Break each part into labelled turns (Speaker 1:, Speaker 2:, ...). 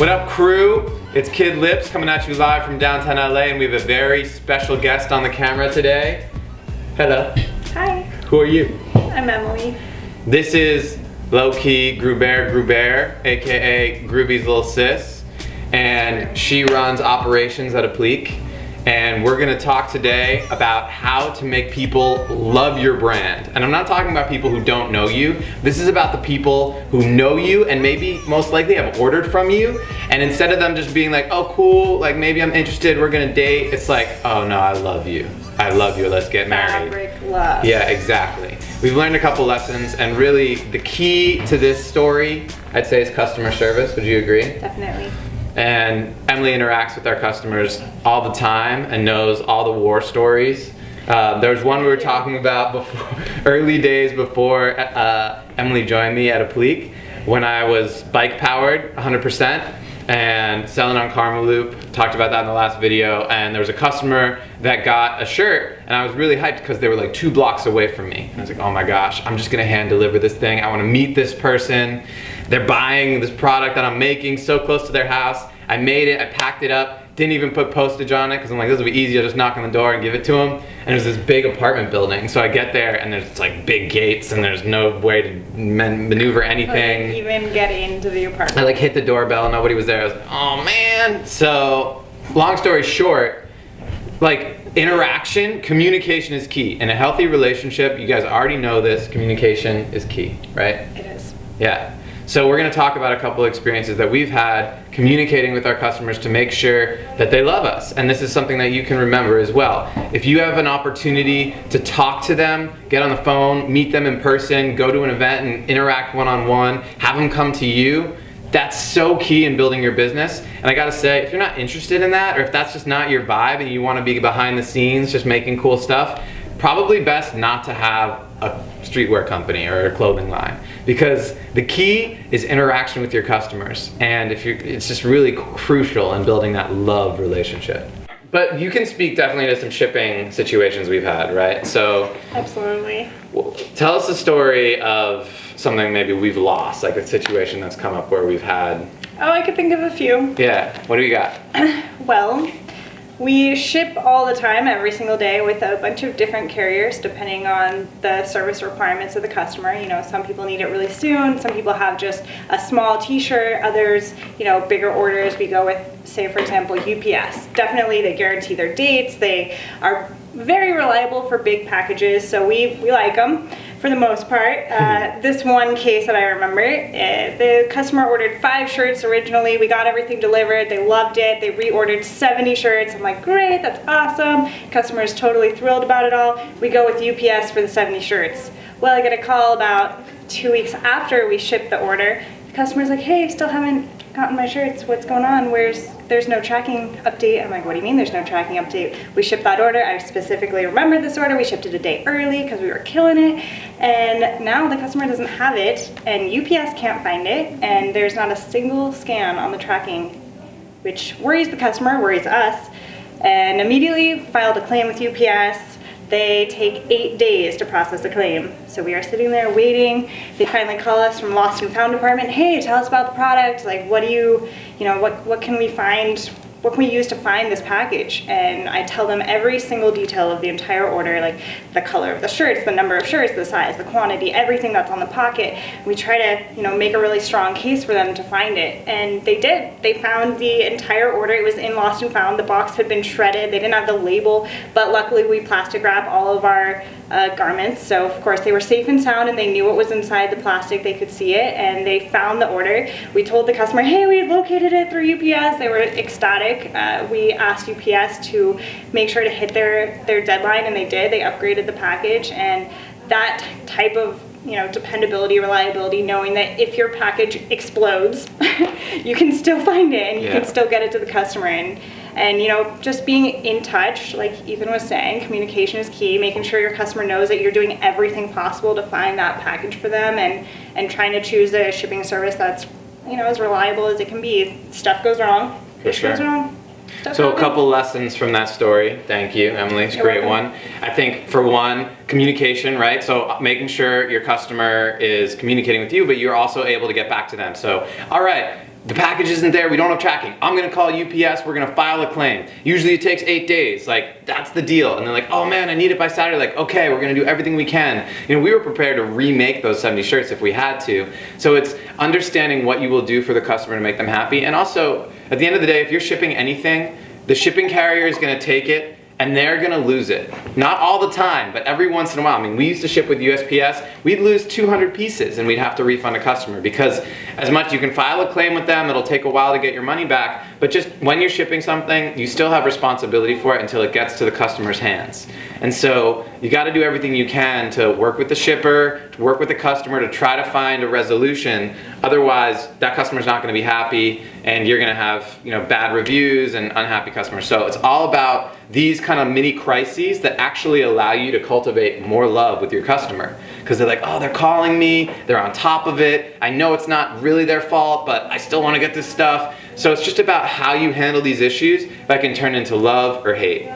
Speaker 1: What up, crew? It's Kid Lips coming at you live from downtown LA, and we have a very special guest on the camera today. Hello.
Speaker 2: Hi.
Speaker 1: Who are you?
Speaker 2: I'm Emily.
Speaker 1: This is low-key Grubear Grubear, aka Gruby's little sis, and she runs operations at Applique. And we're gonna talk today about how to make people love your brand. And I'm not talking about people who don't know you. This is about the people who know you and maybe most likely have ordered from you. And instead of them just being like, oh cool, like maybe I'm interested, we're gonna date. It's like, oh no, I love you. I love you, let's get married.
Speaker 2: Fabric love.
Speaker 1: Yeah, exactly. We've learned a couple lessons, and really the key to this story, I'd say, is customer service. Would you agree?
Speaker 2: Definitely.
Speaker 1: And Emily interacts with our customers all the time and knows all the war stories. There was one we were talking about before, early days before Emily joined me at Applique, when I was bike powered 100% and selling on Karma Loop. Talked about that in the last video. And there was a customer that got a shirt, and I was really hyped because they were like 2 blocks away from me. And I was like, oh my gosh, I'm just gonna hand deliver this thing. I wanna meet this person. They're buying this product that I'm making so close to their house. I made it, I packed it up, didn't even put postage on it because I'm like, this will be easy, I'll just knock on the door and give it to them. And it was this big apartment building. So I get there and there's like big gates and there's no way to maneuver anything.
Speaker 2: Couldn't even get into the apartment.
Speaker 1: I like hit the doorbell, nobody was there. I was like, oh man. So long story short, like interaction, communication is key. In a healthy relationship, you guys already know this, communication is key, right?
Speaker 2: It is.
Speaker 1: Yeah. So we're going to talk about a couple experiences that we've had communicating with our customers to make sure that they love us. And this is something that you can remember as well. If you have an opportunity to talk to them, get on the phone, meet them in person, go to an event and interact one-on-one, have them come to you, that's so key in building your business. And I gotta say, if you're not interested in that, or if that's just not your vibe and you want to be behind the scenes just making cool stuff, probably best not to have a streetwear company or a clothing line, because the key is interaction with your customers, and it's just really crucial in building that love relationship. But you can speak definitely to some shipping situations we've had, right? So
Speaker 2: Absolutely.
Speaker 1: Tell us a story of something maybe we've lost, like a situation that's come up where we've had.
Speaker 2: Oh, I could think of a few.
Speaker 1: Yeah, what do you got?
Speaker 2: Well, we ship all the time, every single day, with a bunch of different carriers depending on the service requirements of the customer. You know, some people need it really soon, some people have just a small t-shirt, others, you know, bigger orders. We go with, say for example, UPS. Definitely they guarantee their dates, they are very reliable for big packages, so we like them for the most part. This one case that I remember, the customer ordered 5 shirts originally. We got everything delivered. They loved it. They reordered 70 shirts. I'm like, great, that's awesome. Customer is totally thrilled about it all. We go with UPS for the 70 shirts. Well, I get a call about 2 weeks after we shipped the order. The customer's like, hey, still haven't gotten my shirts. What's going on? There's no tracking update. I'm like, what do you mean there's no tracking update? We shipped that order. I specifically remembered this order. We shipped it a day early because we were killing it. And now the customer doesn't have it, and UPS can't find it, and there's not a single scan on the tracking, which worries the customer, worries us, and immediately filed a claim with UPS. They take 8 days to process a claim. So we are sitting there waiting. They finally call us from Lost and Found department. Hey, tell us about the product. Like, what can we find? What can we use to find this package? And I tell them every single detail of the entire order, like the color of the shirts, the number of shirts, the size, the quantity, everything that's on the pocket. We try to, make a really strong case for them to find it. And they did. They found the entire order. It was in Lost and Found. The box had been shredded. They didn't have the label, but luckily we plastic wrap all of our garments. So of course they were safe and sound, and they knew what was inside the plastic. They could see it, and they found the order. We told the customer, hey, we located it through UPS. They were ecstatic. We asked UPS to make sure to hit their deadline, and they did. They upgraded the package, and that type of dependability, reliability, knowing that if your package explodes, you can still find it and you can still get it to the customer. And just being in touch, like Ethan was saying, communication is key, making sure your customer knows that you're doing everything possible to find that package for them, and trying to choose a shipping service that's as reliable as it can be. Stuff goes wrong. Fish goes wrong.
Speaker 1: So a couple lessons from that story. Thank you, Emily. It's a great one. I think for one, communication, right? So making sure your customer is communicating with you, but you're also able to get back to them. So, all right, the package isn't there, we don't have tracking. I'm gonna call UPS, we're gonna file a claim. Usually it takes 8 days, like that's the deal. And they're like, oh man, I need it by Saturday. Like, okay, we're gonna do everything we can. You know, we were prepared to remake those 70 shirts if we had to. So it's understanding what you will do for the customer to make them happy. And also, at the end of the day, if you're shipping anything, the shipping carrier is gonna take it and they're gonna lose it. Not all the time, but every once in a while. I mean, we used to ship with USPS, we'd lose 200 pieces and we'd have to refund a customer because as much you can file a claim with them, it'll take a while to get your money back, but just when you're shipping something, you still have responsibility for it until it gets to the customer's hands. And so you gotta do everything you can to work with the shipper, to work with the customer, to try to find a resolution. Otherwise, that customer's not gonna be happy and you're gonna have, you know, bad reviews and unhappy customers. So it's all about these kind of mini crises that actually allow you to cultivate more love with your customer. Because they're like, oh, they're calling me, they're on top of it, I know it's not really their fault, but I still wanna get this stuff. So it's just about how you handle these issues that can turn into love or hate.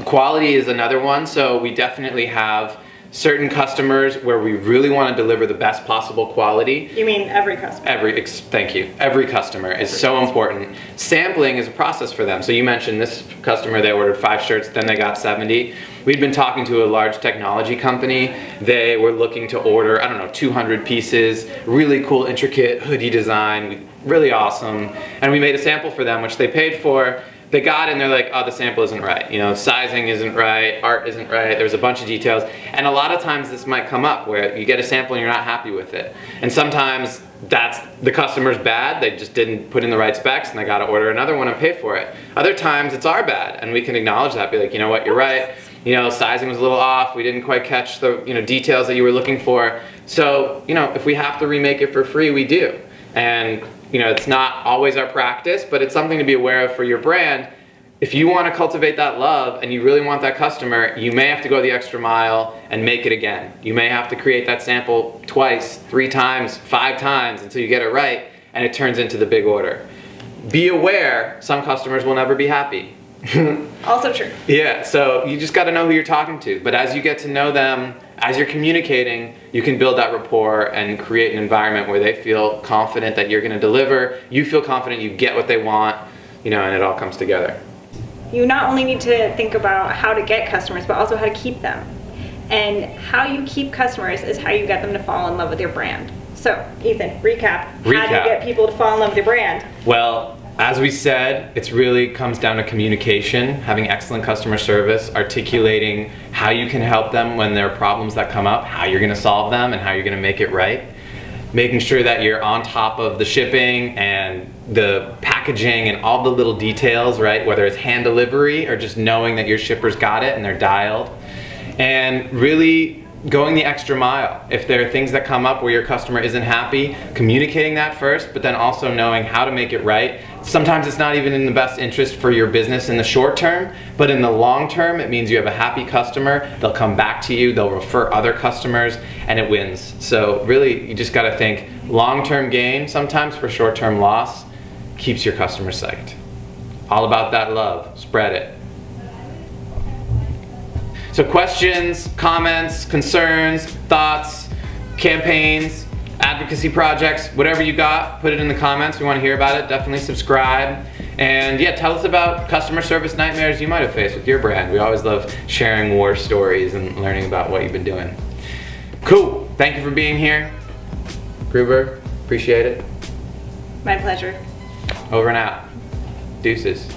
Speaker 1: Quality is another one, so we definitely have certain customers where we really want to deliver the best possible quality.
Speaker 2: You mean every customer?
Speaker 1: Thank you. Every customer is so important. Sampling is a process for them. So you mentioned this customer, they ordered 5 shirts, then they got 70. We'd been talking to a large technology company. They were looking to order, I don't know, 200 pieces, really cool, intricate hoodie design, really awesome. And we made a sample for them, which they paid for. They got it and they're like, oh, the sample isn't right. You know, sizing isn't right, art isn't right, there's a bunch of details. And a lot of times this might come up where you get a sample and you're not happy with it. And sometimes that's the customer's bad, they just didn't put in the right specs and they gotta order another one and pay for it. Other times it's our bad and we can acknowledge that, be like, you know what, you're right. You know, sizing was a little off, we didn't quite catch the, you know, details that you were looking for. So, you know, if we have to remake it for free, we do. And you know, it's not always our practice, but it's something to be aware of for your brand. If you want to cultivate that love and you really want that customer, you may have to go the extra mile and make it again. You may have to create that sample twice, 3 times, 5 times until you get it right and it turns into the big order. Be aware, some customers will never be happy.
Speaker 2: Also true.
Speaker 1: Yeah, so you just got to know who you're talking to. But as you get to know them, as you're communicating, you can build that rapport and create an environment where they feel confident that you're going to deliver. You feel confident you get what they want, you know, and it all comes together.
Speaker 2: You not only need to think about how to get customers, but also how to keep them. And how you keep customers is how you get them to fall in love with your brand. So, Ethan, recap. How do you get people to fall in love with your brand?
Speaker 1: Well, as we said, it really comes down to communication, having excellent customer service, articulating how you can help them when there are problems that come up, how you're going to solve them and how you're going to make it right. Making sure that you're on top of the shipping and the packaging and all the little details, right? Whether it's hand delivery or just knowing that your shipper's got it and they're dialed. And really going the extra mile. If there are things that come up where your customer isn't happy, communicating that first, but then also knowing how to make it right. Sometimes it's not even in the best interest for your business in the short term, but in the long term, it means you have a happy customer, they'll come back to you, they'll refer other customers, and it wins. So really, you just gotta think long-term gain, sometimes for short-term loss, keeps your customer psyched. All about that love, spread it. So questions, comments, concerns, thoughts, campaigns, advocacy projects, whatever you got, put it in the comments. We want to hear about it. Definitely subscribe. And yeah, tell us about customer service nightmares you might have faced with your brand. We always love sharing war stories and learning about what you've been doing. Cool. Thank you for being here. Grubear, appreciate it.
Speaker 2: My pleasure.
Speaker 1: Over and out. Deuces.